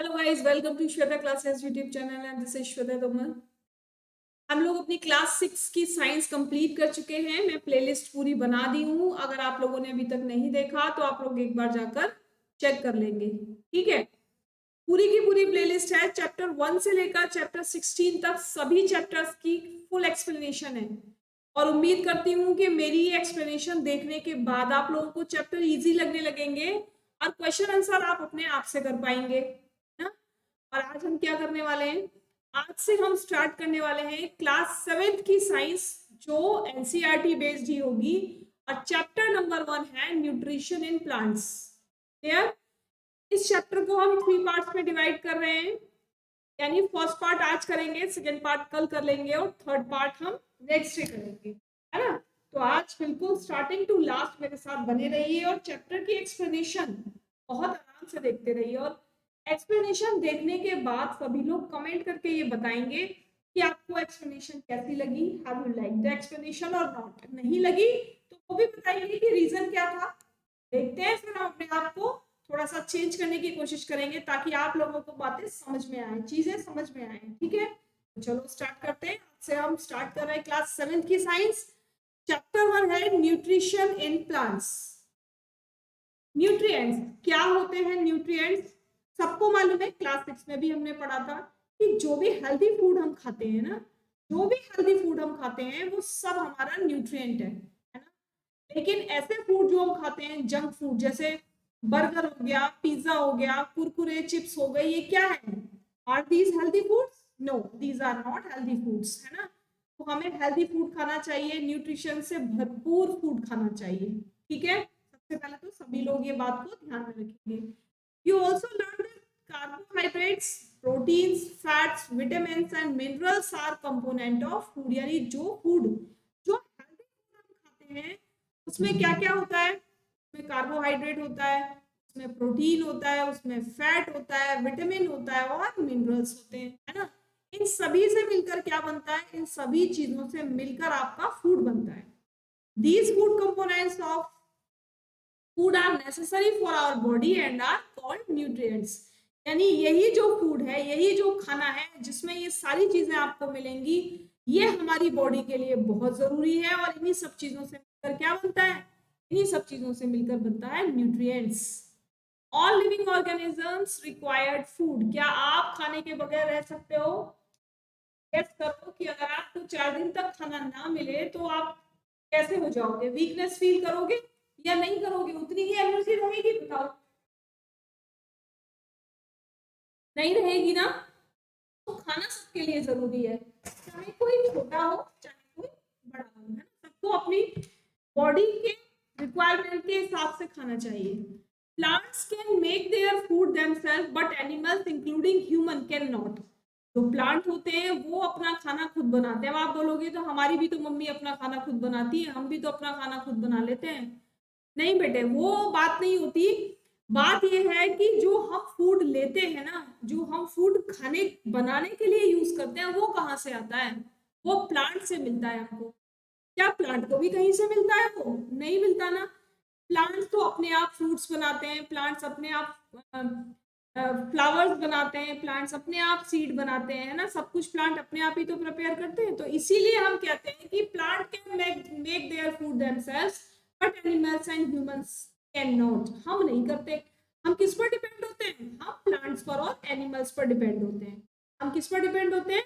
Hello guys, welcome to Shweta classes YouTube channel and this is Shweta Tomar. हम लोग अपनी class 6 की साइंस कंप्लीट कर चुके हैं। मैं प्लेलिस्ट पूरी बना दी हूँ। अगर आप लोगों ने अभी तक नहीं देखा तो आप लोग एक बार जाकर चेक कर लेंगे। ठीक है, पूरी की पूरी प्लेलिस्ट है। चैप्टर 1 से लेकर चैप्टर 16 तक सभी चैप्टर्स की फुल एक्सप्लेनेशन है और उम्मीद करती हूँ कि मेरी एक्सप्लेनेशन देखने के बाद आप लोगों को चैप्टर इजी लगने लगेंगे और क्वेश्चन आंसर आप अपने आप से कर पाएंगे ना। और आज हम क्या करने वाले हैं, आज से हम स्टार्ट करने वाले हैं क्लास 7 की साइंस जो एनसीईआरटी बेस्ड ही होगी और चैप्टर नंबर 1 है न्यूट्रिशन इन प्लांट्स। क्लियर? इस चैप्टर को हम 3 पार्ट्स में डिवाइड कर रहे हैं, यानी फर्स्ट पार्ट आज करेंगे, सेकेंड पार्ट कल कर लेंगे और थर्ड पार्ट हम नेक्स्ट डे करेंगे, है ना। तो आज बिल्कुल स्टार्टिंग टू लास्ट मेरे साथ बने रहिए और चैप्टर की एक्सप्लेनेशन बहुत आराम से देखते रहिए। और एक्सप्लेनेशन देखने के बाद सभी लोग कमेंट करके ये बताएंगे कि आपको एक्सप्लेनेशन कैसी लगी, how you like the explanation और नॉट। नहीं लगी तो वो भी बताइए कि रीजन क्या था। देखते हैं, फिर हम अपने आप को थोड़ा सा चेंज करने की कोशिश करेंगे ताकि आप लोगों को बातें समझ में आए, चीजें समझ में आए। ठीक है, तो चलो स्टार्ट करते हैं। आज से हम स्टार्ट कर रहे हैं क्लास 7 की साइंस। चैप्टर 1 है न्यूट्रिशन इन प्लांट्स। न्यूट्रिएंट्स क्या होते हैं? न्यूट्रिएंट्स सबको मालूम है, क्लास 6 में भी हमने पढ़ा था कि जो भी हेल्दी फूड हम खाते हैं ना, जो भी हेल्दी फूड हम खाते हैं वो सब हमारा न्यूट्रिएंट है ना। लेकिन ऐसे फूड जो हम खाते हैं, जंक फूड, जैसे बर्गर हो गया, पिज्जा हो गया, कुरकुरे चिप्स हो गए, ये क्या है? Are these healthy foods? No, these are not healthy foods, है ना। तो हमें हेल्दी फूड खाना चाहिए, न्यूट्रिशन से भरपूर फूड खाना चाहिए। ठीक है, सबसे पहले तो सभी लोग ये बात को ध्यान में रखेंगे। You also learn that carbohydrates, proteins, fats, vitamins and minerals R component of food. यानी जो फूड, जो हेल्दी फूड हम खाते हैं उसमें क्या क्या होता है? उसमें कार्बोहाइड्रेट होता है, उसमें प्रोटीन होता है, उसमें फैट होता है, विटामिन होता है और मिनरल्स होते हैं, है ना। इन सभी से मिलकर क्या बनता है? इन सभी चीजों से मिलकर आपका फूड बनता है। These food components of food are necessary for our body and are called nutrients। यानी यही जो फूड है, यही जो खाना है जिसमें ये सारी चीजें आपको मिलेंगी, ये हमारी बॉडी के लिए बहुत जरूरी है। और इन्हीं सब चीजों से मिलकर क्या बनता है? इन्हीं सब चीजों से मिलकर बनता है nutrients. All living organisms required food. क्या आप खाने के बगैर रह सकते हो? गेस करो कि अगर आपको 4 दिन तक खाना ना मिले तो आप कैसे हो जाओगे? वीकनेस फील करोगे या नहीं करोगे? उतनी ही एनर्जी रहेगी? बताओ, नहीं रहेगी ना। तो खाना सबके लिए जरूरी है, चाहे कोई छोटा हो चाहे कोई बड़ा हो, है ना। सबको अपनी बॉडी के रिक्वायरमेंट के हिसाब से खाना चाहिए। Plants can make their food themselves but animals including human can not. जो प्लांट होते हैं वो अपना खाना खुद बनाते हैं। अब आप बोलोगे तो हमारी भी तो मम्मी अपना खाना खुद बनाती है, हम भी तो अपना खाना खुद बना लेते हैं। नहीं बेटे, वो बात नहीं होती। बात यह है कि जो हम फूड लेते हैं ना, जो हम फूड खाने बनाने के लिए यूज करते हैं, वो कहाँ से आता है? वो प्लांट से मिलता है हमको। क्या प्लांट को भी कहीं से मिलता है? वो नहीं मिलता ना। प्लांट्स तो अपने आप फ्रूट्स बनाते हैं, प्लांट्स अपने आप फ्लावर्स बनाते हैं, प्लांट्स अपने आप सीड बनाते हैं, है ना। सब कुछ प्लांट अपने आप ही तो प्रिपेयर करते हैं। तो इसीलिए हम कहते हैं कि plant can make their food themselves but animals and humans can not. हम नहीं करते। हम किस पर डिपेंड होते हैं? हम प्लांट्स पर और एनिमल्स पर डिपेंड होते हैं। हम किस पर डिपेंड होते हैं?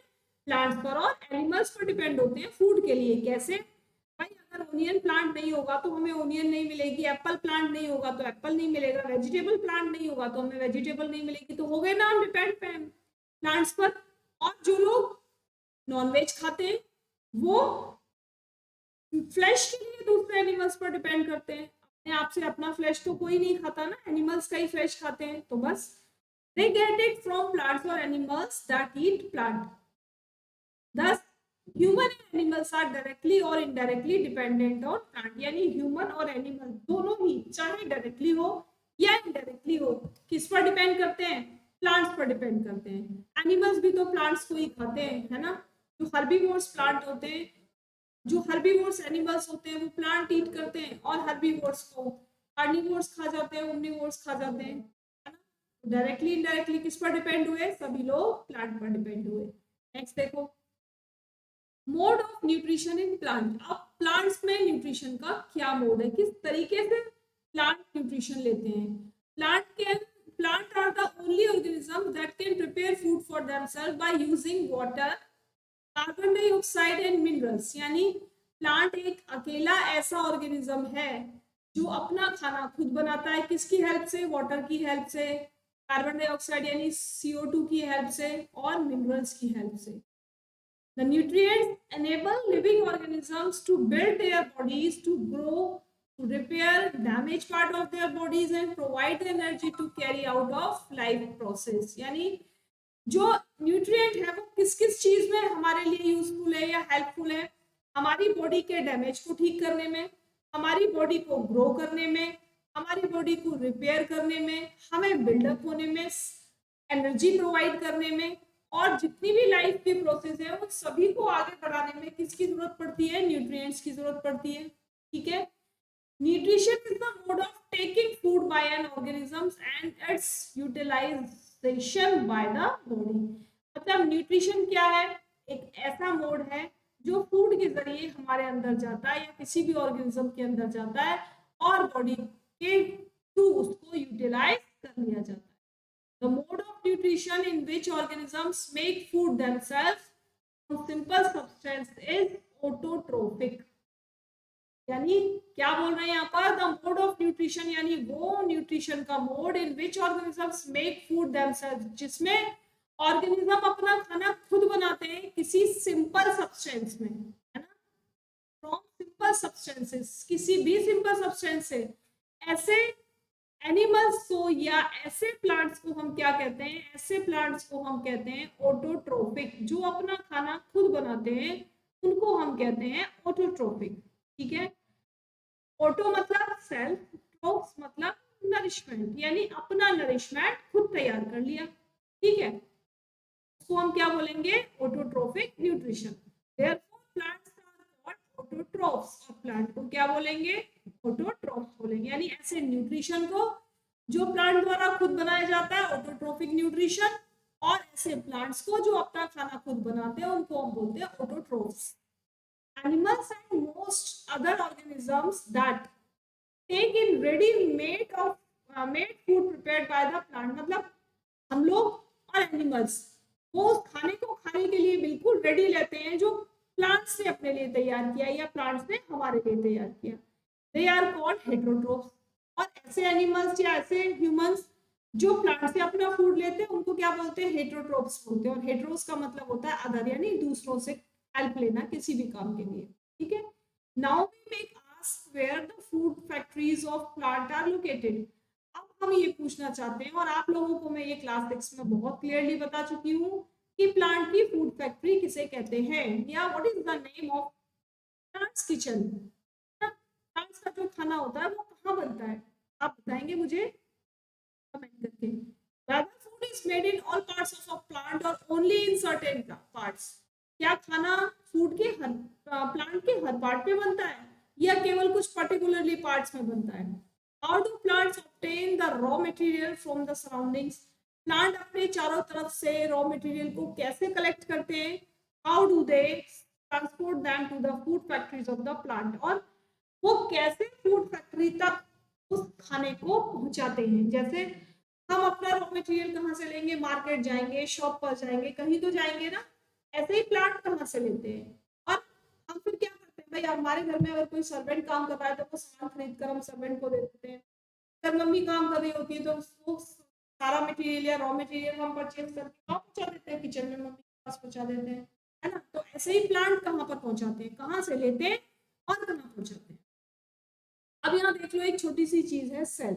प्लांट्स पर और एनिमल्स पर डिपेंड होते हैं फूड के लिए। कैसे भाई? अगर ओनियन प्लांट नहीं होगा तो हमें ओनियन नहीं मिलेगी, एप्पल प्लांट नहीं होगा तो एप्पल नहीं मिलेगा, वेजिटेबल प्लांट नहीं होगा तो हमें वेजिटेबल नहीं मिलेगी। तो हो गए ना हम डिपेंड प्लांट्स पर। और जो लोग नॉनवेज खाते हैं वो फ्लैश के लिए दूसरे एनिमल्स पर डिपेंड करते हैं। अपने आप से अपना फ्लैश तो कोई नहीं खाता ना, एनिमल्स का ही फ्लैश खाते हैं। तो बस they get it from plants or animals that eat plant. Thus human and animals are directly or indirectly dependent on plant। यानी ह्यूमन और एनिमल दोनों ही, चाहे डायरेक्टली हो या इनडायरेक्टली हो, किस पर डिपेंड करते हैं? प्लांट्स पर डिपेंड करते हैं। एनिमल्स भी तो प्लांट्स को ही खाते हैं, है ना। जो हर्बीवोर्स प्लांट होते हैं, जो हर्बीवोर्स एनिमल्स होते हैं वो प्लांट ईट करते हैं और हर्बीवोर्स को कार्निवोर्स खा जाते हैं, ओमनिवोर्स खा जाते हैं, है ना। डायरेक्टली इनडायरेक्टली किस पर डिपेंड हुए, सभी लोग प्लांट पर डिपेंड हुए। नेक्स्ट देखो, mode of nutrition in plant. अब प्लांट्स में न्यूट्रिशन का क्या मोड है, किस तरीके से प्लांट न्यूट्रिशन लेते हैं। Plant are the only organism that can prepare food for themselves by using water, carbon dioxide and minerals. यानी प्लांट एक अकेला ऐसा ऑर्गेनिज्म है जो अपना खाना खुद बनाता है, किसकी हेल्प से, वाटर की हेल्प से, कार्बन डाइऑक्साइड यानी CO2 की हेल्प से, और मिनरल्स की हेल्प से। The nutrients enable living organisms to build their bodies, to grow, to repair damaged part of their bodies and provide the energy to carry out of life process। यानी जो nutrient है वो किस किस चीज में हमारे लिए यूजफुल है या हेल्पफुल है, हमारी बॉडी के डैमेज को ठीक करने में, हमारी बॉडी को ग्रो करने में, हमारी बॉडी को रिपेयर करने में, हमें बिल्डअप होने में, एनर्जी प्रोवाइड करने में, और जितनी भी लाइफ की प्रोसेस है उन सभी को आगे बढ़ाने में किसकी जरूरत पड़ती है, न्यूट्रिएंट्स की जरूरत पड़ती है। ठीक है, nutrition is the mode of taking food by an organisms and its utilisation by the body. मतलब न्यूट्रिशन क्या है, एक ऐसा मोड है जो फूड के जरिए हमारे अंदर जाता है या किसी भी ऑर्गेनिज्म के अंदर जाता है और बॉडी के थ्रू उसको यूटिलाइज कर लिया जाता है। The mode of nutrition in which organisms make food themselves from simple substance is autotrophic। यानी क्या बोल रहे हैं यहाँ पर, द मोड ऑफ न्यूट्रिशन यानी वो न्यूट्रिशन का mode in which organisms make food themselves, जिसमें ऑर्गेनिज्म अपना खाना खुद बनाते हैं किसी सिंपल सब्सटेंस में, है ना, फ्रॉम सिंपल सब्सटेंसेस, किसी भी सिंपल सब्सटेंस से। ऐसे एनिमल्स को या ऐसे प्लांट्स को हम क्या कहते हैं, ऐसे प्लांट्स को हम कहते हैं ऑटोट्रोपिक, जो अपना खाना खुद बनाते हैं उनको हम कहते हैं ऑटोट्रोपिक। ठीक है, ऑटो मतलब सेल्फ, ट्रोप्स मतलब नरिशमेंट, यानी अपना नरिशमेंट खुद तैयार कर लिया। ठीक है, उसको हम क्या बोलेंगे, autotrophic nutrition. Therefore plants are called autotrophs, और प्लांट को क्या बोलेंगे, ऑटोट्रोप्स बोलेंगे। यानी ऐसे न्यूट्रिशन को जो प्लांट द्वारा खुद बनाया जाता है ऑटोट्रोपिक न्यूट्रिशन, और ऐसे प्लांट्स को जो अपना खाना खुद बनाते हैं उनको हम बोलते हैं autotrophs. Animals and most other organisms that take in ready-made made food prepared by the plant। मतलब हम लोग और एनिमल्स वो खाने को खाने के लिए बिल्कुल रेडी लेते हैं जो प्लांट्स ने अपने लिए तैयार किया या प्लांट्स ने हमारे लिए तैयार किया। They are called heterotrophs. और ऐसे एनिमल्स या ऐसे ह्यूमंस जो प्लांट से अपना फूड लेते हैं उनको क्या बोलते हैं, हेटेरोट्रोप्स बोलते हैं। और हेटेरोस का मतलब होता है अदर, यानी दूसरों से हेल्प लेना किसी भी काम के लिए। ठीक है, now we make ask where the food factories of plant are located. अब हम ये पूछना चाहते हैं, और आप लोगों को मैं ये क्लास 6 में बहुत क्लियरली बता चुकी हूँ कि प्लांट की फूड फैक्ट्री किसे कहते हैं, या what is the name of plants kitchen. Plants का जो खाना होता है वो कहाँ बनता है, आप बताएंगे मुझे कमेंट करके। whether food is made in all parts of a plant or only in certain parts। क्या खाना फूड के हर प्लांट के हर पार्ट पे बनता है या केवल कुछ पर्टिकुलरली पार्ट्स में बनता है। How do plants obtain the raw material from the surroundings। Plant अपने चारों तरफ से रॉ मटेरियल को कैसे कलेक्ट करते हैं। How do they transport them to the food factories of the plant। और वो कैसे फूड फैक्ट्री तक उस खाने को पहुंचाते हैं। जैसे हम अपना रॉ मटेरियल कहाँ से लेंगे, मार्केट जाएंगे, शॉप पर जाएंगे, कहीं तो जाएंगे ना। ऐसे ही प्लांट कहाँ से लेते हैं, और हम फिर क्या करते हैं, भाई हमारे घर में अगर कोई सर्वेंट काम कर रहा है तो वो सामान खरीद कर हम सर्वेंट को दे देते हैं। अगर मम्मी काम कर रही होती है तो वो सारा मटेरियल या रॉ मटेरियल हम परचेज करके वहाँ पहुंचा देते हैं, किचन में मम्मी के पास पहुंचा देते हैं, है ना। तो ऐसे ही प्लांट कहाँ पर पहुंचाते हैं, कहाँ से लेते हैं और कहाँ पहुंचाते हैं। अब यहाँ देख लो, एक छोटी सी चीज है सेल।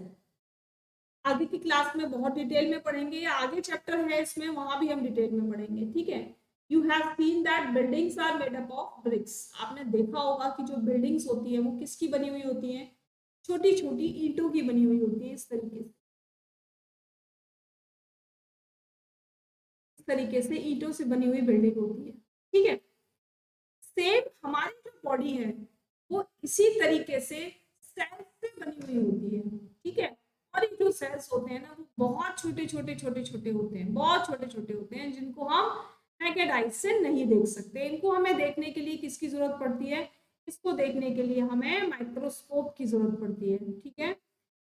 आगे की क्लास में बहुत डिटेल में पढ़ेंगे, या आगे चैप्टर है इसमें वहां भी हम डिटेल में पढ़ेंगे। ठीक है, you have seen that buildings are made up of bricks. आपने देखा होगा कि जो बिल्डिंग्स होती है वो किसकी बनी हुई होती है, छोटी छोटी ईंटों की बनी हुई होती है। इस तरीके से ईंटों से बनी हुई बिल्डिंग होती है। ठीक है, सेम हमारी जो बॉडी है वो इसी तरीके से सेल से बनी हुई होती है। ठीक है, और ये जो सेल्स होते हैं ना वो बहुत छोटे छोटे छोटे छोटे होते हैं, बहुत छोटे छोटे होते हैं, जिनको हम नेकेड आई से नहीं देख सकते। इनको हमें देखने के लिए किसकी जरूरत पड़ती है? इसको देखने के लिए हमें माइक्रोस्कोप की जरूरत पड़ती है। ठीक है,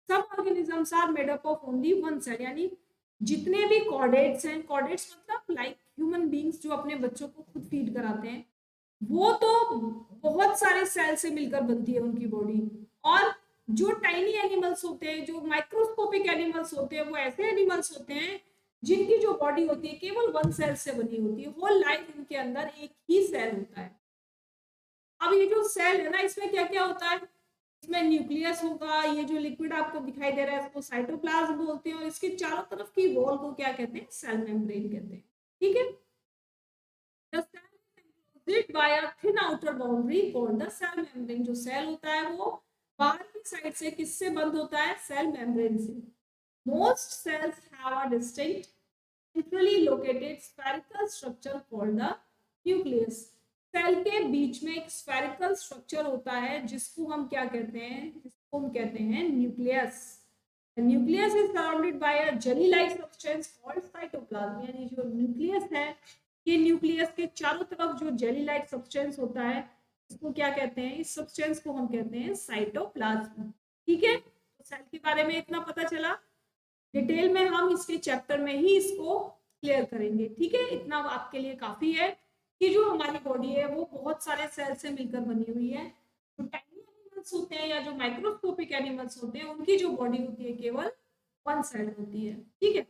सब organisms are made up of only one cell, यानी जितने भी कॉर्डेट्स हैं, कॉर्डेट्स मतलब लाइक ह्यूमन बींग्स जो अपने बच्चों को खुद फीड कराते हैं, वो तो बहुत सारे सेल से मिलकर बनती है उनकी बॉडी। और जो टाइनी एनिमल्स होते हैं, जो माइक्रोस्कोपिक एनिमल्स होते हैं, वो ऐसे एनिमल्स होते हैं जिनकी जो बॉडी होती है केवल वन सेल से बनी होती है। होल लाइफ उनके अंदर एक ही सेल होता है। अब ये जो सेल है ना, इसमें क्या क्या होता है? इसमें न्यूक्लियस होगा, ये जो लिक्विड आपको दिखाई दे रहा है इसको साइटोप्लाज्म बोलते हैं, और इसके चारों तरफ की वॉल को क्या कहते हैं? सेल मेम्ब्रेन कहते हैं। ठीक है, the cell is enclosed by a thin outer boundary called the cell membrane। जो सेल होता है वो बाहर की साइड से किससे बंद होता है? सेल मेम्ब्रेन से। Most cells have a distinct centrally located spherical structure called the nucleus। Cell के बीच में एक स्फेरिकल स्ट्रक्चर होता है जिसको हम क्या कहते हैं? जिसको हम कहते हैं nucleus. The nucleus is surrounded by a jelly-like substance called cytoplasm। यानी जो न्यूक्लियस है, ये न्यूक्लियस के चारों तरफ जो जेली लाइक सब्सटेंस होता है, इसको क्या कहते हैं? इस सब्सटेंस को हम कहते हैं साइटोप्लाज्म। ठीक है, तो सेल के बारे में इतना पता चला। डिटेल में हम इसके चैप्टर में ही इसको क्लियर करेंगे। ठीक है, इतना आपके लिए काफी है कि जो हमारी बॉडी है वो बहुत सारे सेल से मिलकर बनी हुई है। जो टाइनी एनिमल्स होते हैं या जो माइक्रोस्कोपिक एनिमल्स होते हैं, उनकी जो बॉडी होती है केवल वन साइड होती है। ठीक है,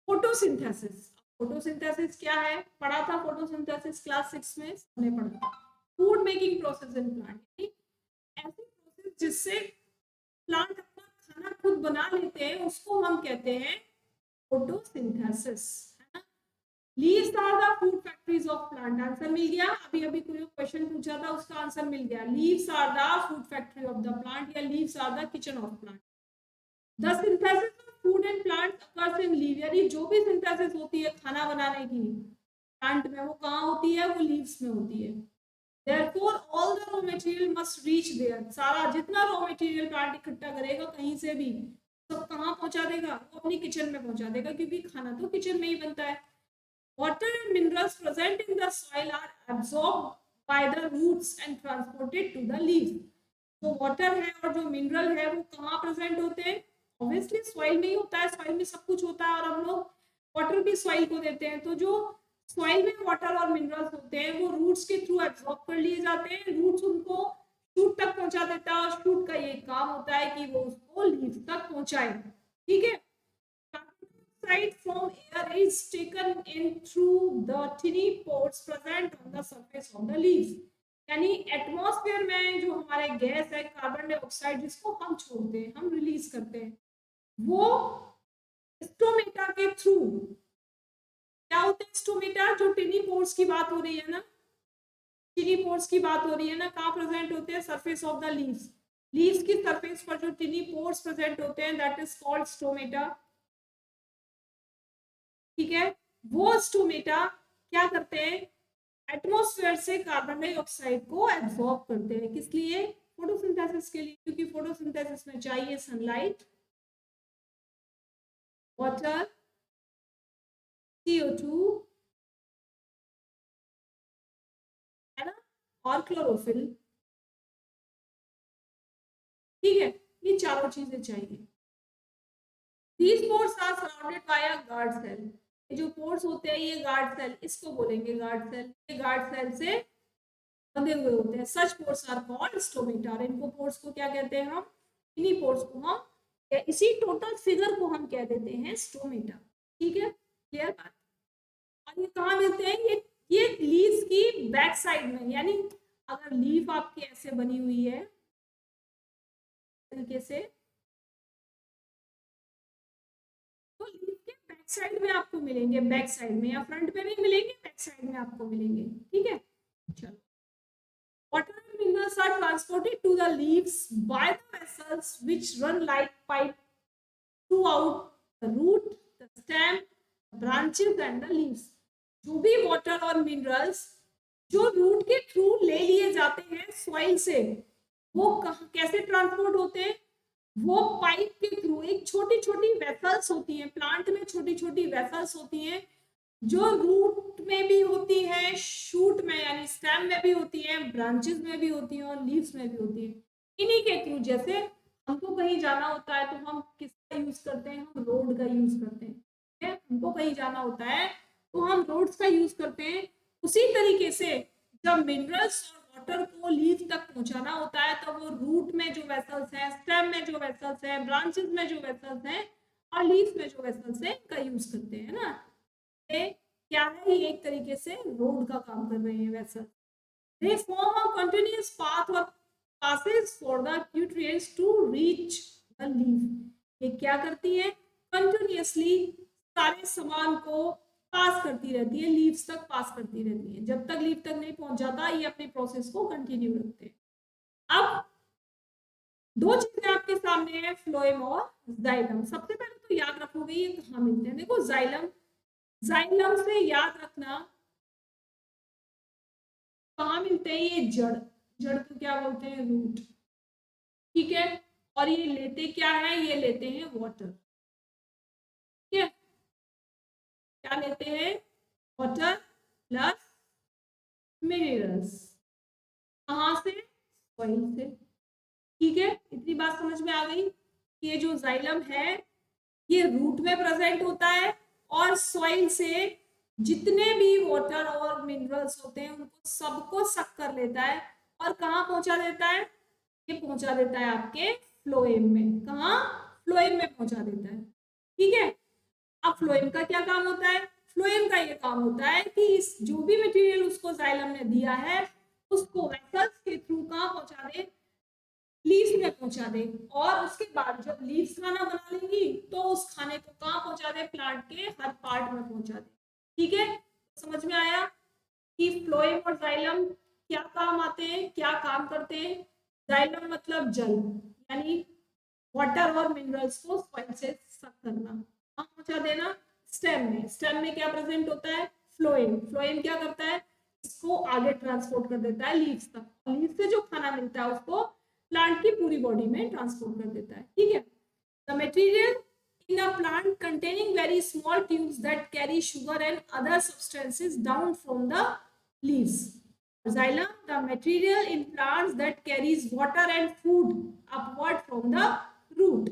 फोटोसिंथेसिस। फोटोसिंथेसिस क्या है? पढ़ा था फोटोसिंथेसिस क्लास 6 में, हमने पढ़ा food making process in plant. ऐसी प्रोसेस जिससे प्लांट अपना खाना खुद बना लेते हैं, उसको हम कहते हैं फोटोसिंथेसिस, है ना। Leaves are the food factories of plant. Answer मिल गया, अभी अभी कोई क्वेश्चन पूछा था उसका आंसर मिल गया। Leaves are the food factory of the plant, या leaves are the kitchen of plant. The synthesis of food and plant occurs in leaf, यानी जो भी सिंथेसिस होती है खाना बनाने की प्लांट में, वो कहाँ होती है? वो लीव्स में होती है। Therefore, all the raw material must reach there। सारा जितना रॉ मटेरियल प्लांट इकट्ठा करेगा कहीं से भी, सब कहाँ पहुंचा देगा? वो अपनी किचन में पहुंचा देगा, क्योंकि खाना तो किचन में ही बनता है। Water and minerals present in the soil are absorbed by the roots and transported to the leaves। जो वाटर है और जो मिनरल है वो कहाँ प्रेजेंट होते हैं? ऑब्वियसली सॉइल में ही होता है। सॉइल में सब कुछ होता है और हम लोग वाटर भी सॉइल को देते हैं। तो जो सॉइल में वाटर और मिनरल्स होते हैं वो रूट्स के थ्रू एब्जॉर्ब कर लिए जाते हैं। रूट्स उनको शूट तक पहुंचा देता है, और शूट का ये काम होता है कि वो उसको लीव्स तक पहुंचाए। ठीक है, carbon dioxide from air is taken in through the टिनी pores present on the surface of the leaves. यानी एटमॉस्फेयर में जो हमारे गैस है कार्बन डाइऑक्साइड, जिसको हम छोड़ते हैं, हम रिलीज करते हैं, वो स्टोमेटा के थ्रू क्या होते हैं? स्टोमेटा, जो टिनी पोर्स की बात हो रही है ना, टिनी पोर्स की बात हो रही है ना, कहाँ प्रेजेंट होते हैं? Surface of the leaves. Leaves की सरफेस पर जो टिनी पोर्स प्रेजेंट होते हैं, दैट इज कॉल्ड स्टोमेटा। ठीक है, वो स्टोमेटा क्या करते हैं? एटमॉस्फेयर से कार्बन डाइऑक्साइड को एब्जॉर्ब करते हैं। किस लिए? फोटोसिंथेसिस के लिए, क्योंकि फोटोसिंथेसिस में चाहिए सनलाइट, वाटर, CO2, है ना, और क्लोरोफिल। ठीक है, ये चारों चीजें चाहिए। These pores are surrounded by a guard cell। ये जो पोर्स होते हैं ये गार्ड सेल, इसको बोलेंगे गार्ड सेल। ये गार्ड सेल से बंधे हुए होते हैं। सच पोर्स आर कॉल्ड स्टोमेटा। इनको पोर्स को क्या कहते हैं हम? इन्हीं पोर्स को हम, या इसी टोटल फिगर को हम कह देते हैं स्टोमेटा। ठीक है, क्लियर बात। और ये कहाँ मिलते हैं? ये लीव्स की बैक साइड में, यानी अगर लीफ आपकी ऐसे बनी हुई है तरीके से, तो लीफ के बैक साइड में आपको मिलेंगे। बैक साइड में, या फ्रंट में नहीं मिलेंगे, बैक साइड में आपको मिलेंगे। ठीक है, चलो। Water and minerals are transported to the leaves by the vessels which run like pipe throughout the root, the stem, the branches and the leaves। जो भी वाटर और मिनरल्स जो रूट के थ्रू ले लिए जाते हैं सॉइल से, वो कैसे ट्रांसपोर्ट होते हैं? वो पाइप के थ्रू, एक छोटी छोटी वेसल्स होती हैं प्लांट में, छोटी छोटी वेसल्स होती हैं जो रूट में भी होती है, शूट में यानी स्टेम में भी होती है, ब्रांचेस में भी होती हैं और लीव्स में भी होती है। इन्हीं के थ्रू, जैसे हमको कहीं जाना होता है तो हम किसका यूज करते हैं, हम रोड का यूज करते हैं, ठीक है? हमको कहीं जाना होता है तो हम रोड्स का यूज करते हैं। उसी तरीके से जब मिनरल्स और वाटर को लीफ तक पहुंचाना होता है तो वो रूट में जो वेसल्स हैं, स्टेम में जो वेसल्स हैं, ब्रांचेस में जो वेसल्स हैं और लीफ में जो वेसल्स हैं का यूज करते हैं ना। ये क्या है, ये एक तरीके से रोड का काम कर रहे हैं vessel. They form a continuous path or passes for the nutrients to reach the leaf. ये क्या करती है, कंटिन्यूअसली सारे सामान को पास करती रहती है, लीव्स तक पास करती रहती है, जब तक लीफ तक नहीं पहुंच जाता ये अपनी प्रोसेस को कंटिन्यू रखते हैं। अब दो चीजें आपके सामने है, फ्लोएम और जाइलम। सबसे पहले तो याद रखोगे ये कहाँ मिलते हैं। देखो जाइलम, जाइलम से याद रखना कहाँ मिलते हैं, ये जड़, जड़ को क्या बोलते हैं, रूट, ठीक है? और ये लेते क्या है, ये लेते हैं वाटर, ठीक है? क्या लेते हैं, वाटर प्लस मिनरल्स, कहाँ से, सॉइल से, ठीक है? इतनी बात समझ में आ गई। ये जो जाइलम है ये रूट में प्रेजेंट होता है और सॉइल से जितने भी वाटर और मिनरल्स होते हैं उनको सबको सक कर लेता है और कहाँ पहुंचा देता है, ये पहुंचा देता है आपके फ्लोएम में। कहाँ, फ्लोएम में पहुंचा देता है, ठीक है? अब फ्लोएम का क्या काम होता है, फ्लोएम का ये काम होता है कि इस जो भी मटेरियल उसको जाइलम ने दिया है उसको वेसल्स के थ्रू कहाँ पहुंचा दे, लीव्स में पहुंचा दे, और उसके बाद जब लीव्स खाना बना लेंगी तो उस खाने को कहाँ पहुंचा दे, प्लांट के हर पार्ट में पहुंचा दे, ठीक है? समझ में आया कि फ्लोएम और जाइलम क्या काम आते हैं, क्या काम करते हैं। जाइलम मतलब जल, यानी वाटर और मिनरल्स को सॉइल से सक करना, कहाँ पहुंचा देना, स्टेम में। स्टेम में क्या प्रेजेंट होता है, फ्लोएम। फ्लोएम क्या करता है, इसको आगे ट्रांसपोर्ट कर देता है लीव्स तक, लीव्स से जो खाना मिलता है उसको प्लांट की पूरी बॉडी में ट्रांसपोर्ट कर देता है, ठीक है? The material in a plant containing very small tubes that carry sugar and other substances down from the leaves. Xylem, the material in plants that carries water and food upward from the root.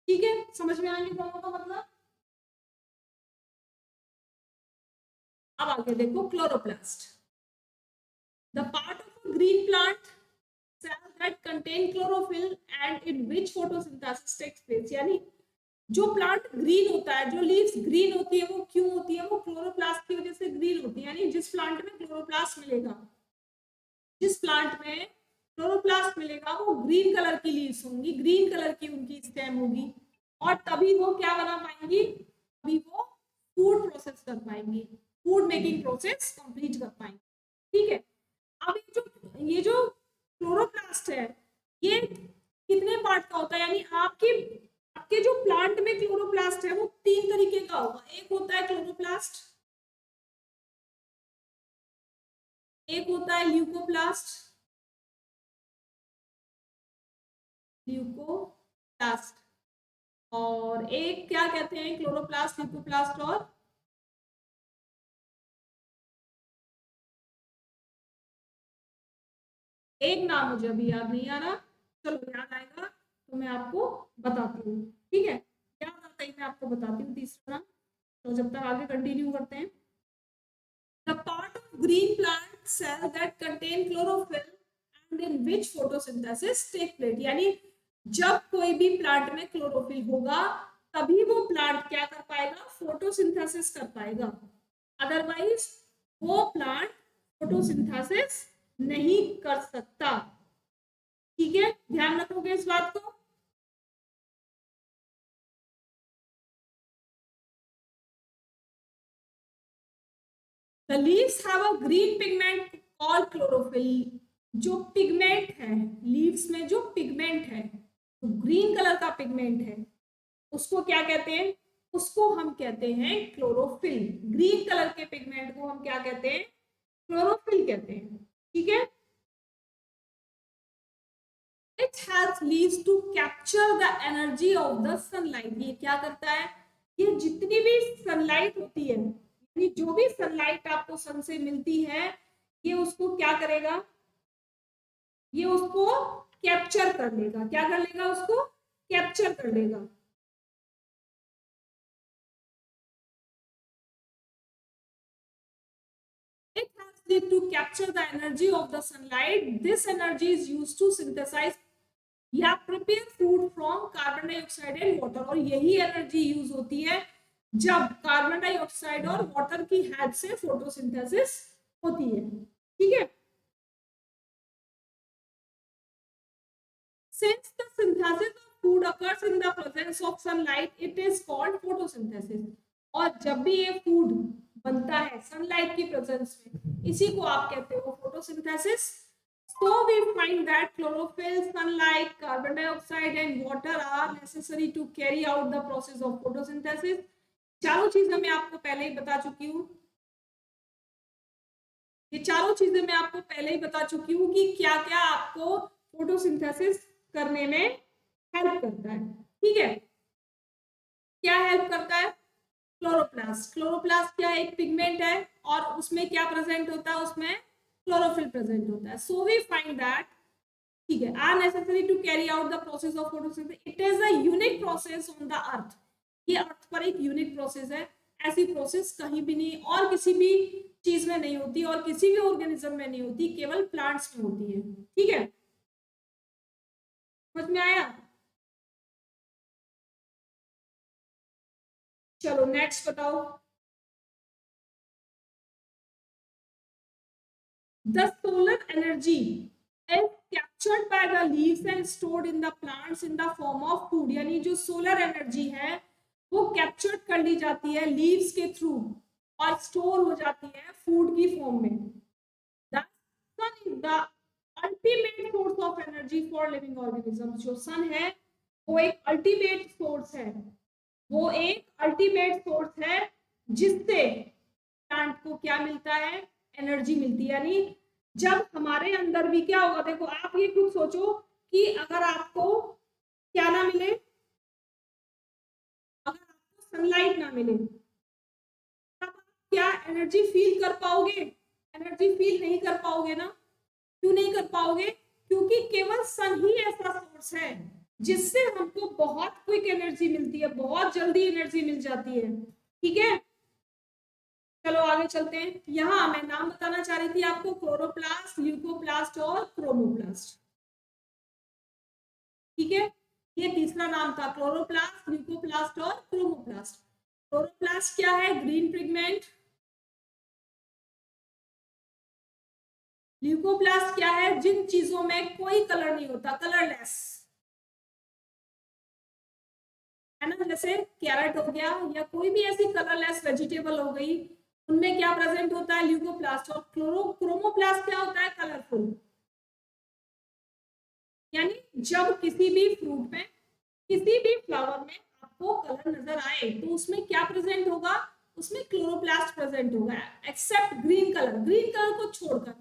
ठीक है, समझ में आएंगे दोनों का मतलब। अब आगे देखो, chloroplast, the part of a green plant cell that contain chlorophyll and in which photosynthesis takes place। यानी जो प्लांट ग्रीन होता है, जो लीव्स ग्रीन होती है वो क्यों होती है, वो क्लोरोप्लास्ट की वजह से ग्रीन होती है। यानी जिस प्लांट में क्लोरोप्लास्ट मिलेगा, जिस प्लांट में क्लोरोप्लास्ट मिलेगा वो ग्रीन कलर की लीव्स होंगी, ग्रीन कलर की उनकी स्टेम होगी, और तभी वो क्या बना पाएंगी, तभी वो फूड प्रोसेस कर पाएंगी, फूड मेकिंग प्रोसेस कंप्लीट कर पाएंगे, ठीक है? अब ये जो क्लोरोप्लास्ट है ये कितने पार्ट का होता है, यानी आपके जो प्लांट में क्लोरोप्लास्ट है वो तीन तरीके का होगा। एक होता है क्लोरोप्लास्ट, एक होता है ल्यूकोप्लास्ट, ल्यूकोप्लास्ट, और एक क्या कहते हैं, क्लोरोप्लास्ट, ल्यूकोप्लास्ट, और एक नाम मुझे अभी याद नहीं आ रहा, चलो याद आएगा तो मैं आपको बताती हूँ, ठीक है? याद आता ही मैं आपको बताती हूँ तीसरा नाम। तो जब तक आगे कंटिन्यू करते हैं, the part of green plant cell that contain chlorophyll and in which photosynthesis take place। यानी जब कोई भी प्लांट में क्लोरोफिल होगा तभी वो प्लांट क्या कर पाएगा, फोटोसिंथेसिस कर पाएगा, अदरवाइज वो प्लांट फोटोसिंथेसिस नहीं कर सकता, ठीक है? ध्यान रखोगे इस बात को। The leaves have a green pigment called chlorophyll। जो पिगमेंट है लीव्स में, जो पिगमेंट है, तो ग्रीन कलर का पिगमेंट है, उसको क्या कहते हैं, उसको हम कहते हैं क्लोरोफिल। ग्रीन कलर के पिगमेंट को हम क्या कहते हैं, क्लोरोफिल कहते हैं, ठीक है? It helps leaves to capture the energy of the sunlight. ये क्या करता है, ये जितनी भी सनलाइट होती है, यानी जो भी सनलाइट आपको सन से मिलती है, ये उसको क्या करेगा, ये उसको कैप्चर कर लेगा। क्या कर लेगा, उसको कैप्चर कर लेगा। It helps it to capture the energy of the sunlight. This energy is used to synthesize या prepare food from carbon dioxide and water. और यही एनर्जी यूज होती है जब कार्बन डाइऑक्साइड और वाटर की हेल्प से फोटोसिंथेसिस होती है। ठीक है, since the synthesis of food occurs in the presence of sunlight, it is called photosynthesis। और जब भी ये फूड बनता है सनलाइट की प्रेजेंस में, इसी को आप कहते हो photosynthesis. So we find that chlorophyll, sunlight, carbon dioxide and water are necessary to carry out the process of photosynthesis। चारों चीजें मैं आपको पहले ही बता चुकी हूँ, ये चारों चीजें मैं आपको पहले ही बता चुकी हूँ कि क्या क्या आपको फोटोसिंथेसिस करने में हेल्प करता है। ठीक है, क्या हेल्प करता है, क्लोरोप्लास्ट। क्लोरोप्लास्ट क्या है, एक पिगमेंट है और उसमें क्या प्रेजेंट होता है, उसमें क्लोरोफिल प्रेजेंट होता है। सो वी फाइंड दैट, ठीक है, are necessary to carry out the process of photosynthesis. It is a unique process on the earth. ये अर्थ पर एक यूनिक प्रोसेस है, ऐसी प्रोसेस कहीं भी नहीं और किसी भी चीज में नहीं होती और किसी भी ऑर्गेनिज्म में नहीं होती, केवल प्लांट्स में होती है। ठीक है, समझ में आया। चलो नेक्स्ट बताओ। The solar energy is captured by the leaves and stored in the plants in the form of food। यानी जो सोलर एनर्जी है वो कैप्चर कर ली जाती है लीव्स के थ्रू और स्टोर हो जाती है फूड की फॉर्म में। The sun is the ultimate source of energy for living organisms। जो सन है वो एक अल्टीमेट सोर्स है, वो एक अल्टीमेट सोर्स है जिससे प्लांट को क्या मिलता है, एनर्जी मिलती है। यानी जब हमारे अंदर भी क्या होगा, देखो आप ये खुद सोचो कि अगर आपको क्या ना मिले, अगर आपको सनलाइट ना मिले, तब आप क्या एनर्जी फील कर पाओगे, एनर्जी फील नहीं कर पाओगे ना। क्यों नहीं कर पाओगे, क्योंकि केवल सन ही ऐसा सोर्स है जिससे हमको बहुत क्विक एनर्जी मिलती है, बहुत जल्दी एनर्जी मिल जाती है। ठीक है, चलो आगे चलते हैं। यहाँ मैं नाम बताना चाह रही थी आपको, क्लोरोप्लास्ट, ल्यूकोप्लास्ट और क्रोमोप्लास्ट। ठीक है, ये तीसरा नाम था, क्लोरोप्लास्ट, ल्यूकोप्लास्ट और क्रोमोप्लास्ट। क्लोरोप्लास्ट क्या है, ग्रीन पिगमेंट। ल्यूकोप्लास्ट क्या है, जिन चीजों में कोई कलर नहीं होता, कलरलेस, है ना, जैसे कैरेट हो गया या कोई भी ऐसी कलरलेस वेजिटेबल हो गई, उनमें क्या प्रेजेंट होता है, ल्यूकोप्लास्ट। और क्रोमोप्लास्ट क्या होता है, कलरफुल। यानी जब किसी भी फ्रूट में, किसी भी फ्लावर में आपको कलर नजर आए तो उसमें क्या प्रेजेंट होगा, उसमें क्लोरोप्लास्ट प्रेजेंट होगा, except green colour. Green colour को छोड़कर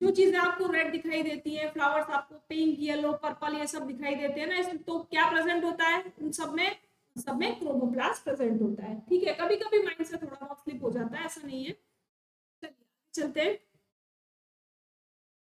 जो चीजें आपको रेड दिखाई देती है, फ्लावर्स आपको पिंक, येलो, पर्पल ये सब दिखाई देते हैं ना, इसमें तो क्या प्रेजेंट होता है, उन सब में क्रोमोप्लास्ट प्रेजेंट होता है। ठीक है, कभी कभी माइंड से थोड़ा बहुत स्लिप हो जाता है, ऐसा नहीं है। चलिए चलते हैं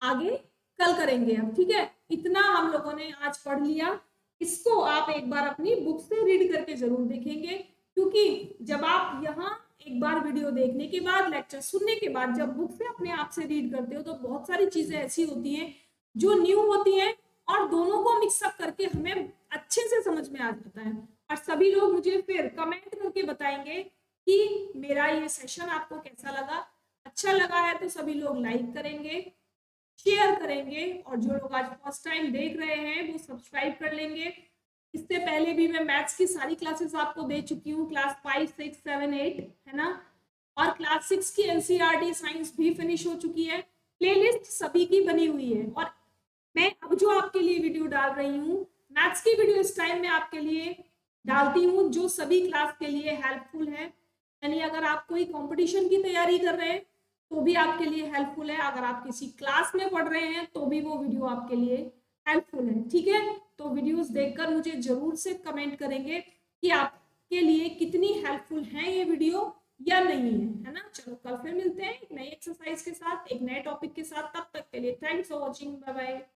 आगे, कल करेंगे अब। ठीक है, इतना हम लोगों ने आज पढ़ लिया, इसको आप एक बार अपनी बुक से रीड करके जरूर देखेंगे, क्योंकि जब आप यहाँ एक बार वीडियो देखने के बाद, लेक्चर सुनने के बाद, जब बुक से अपने आप से रीड करते हो तो बहुत सारी चीजें ऐसी होती हैं जो न्यू होती हैं और दोनों को मिक्सअप करके हमें अच्छे से समझ में आ जाता है। और सभी लोग मुझे फिर कमेंट करके बताएंगे कि मेरा ये सेशन आपको कैसा लगा। अच्छा लगा है तो सभी लोग लाइक करेंगे, शेयर करेंगे, और जो लोग आज फर्स्ट टाइम देख रहे हैं वो सब्सक्राइब कर लेंगे। इससे पहले भी मैं मैथ्स की सारी क्लासेस आपको दे चुकी हूँ, क्लास 5, 6, 7, 8, है ना, और क्लास 6 की एनसीईआरटी साइंस भी फिनिश हो चुकी है। प्लेलिस्ट सभी की बनी हुई है, और मैं अब जो आपके लिए वीडियो डाल रही हूँ, मैथ्स की वीडियो इस टाइम में आपके लिए डालती हूँ जो सभी क्लास के लिए हेल्पफुल है। यानी अगर आप कोई कंपटीशन की तैयारी कर रहे हैं तो भी आपके लिए हेल्पफुल है, अगर आप किसी क्लास में पढ़ रहे हैं तो भी वो वीडियो आपके लिए हेल्पफुल है। ठीक है, तो वीडियोस देखकर मुझे जरूर से कमेंट करेंगे कि आपके लिए कितनी हेल्पफुल है ये वीडियो या नहीं है ना। चलो कल फिर मिलते हैं एक नई एक्सरसाइज के साथ, एक नए टॉपिक के साथ। तब तक के लिए thanks for watching, bye bye.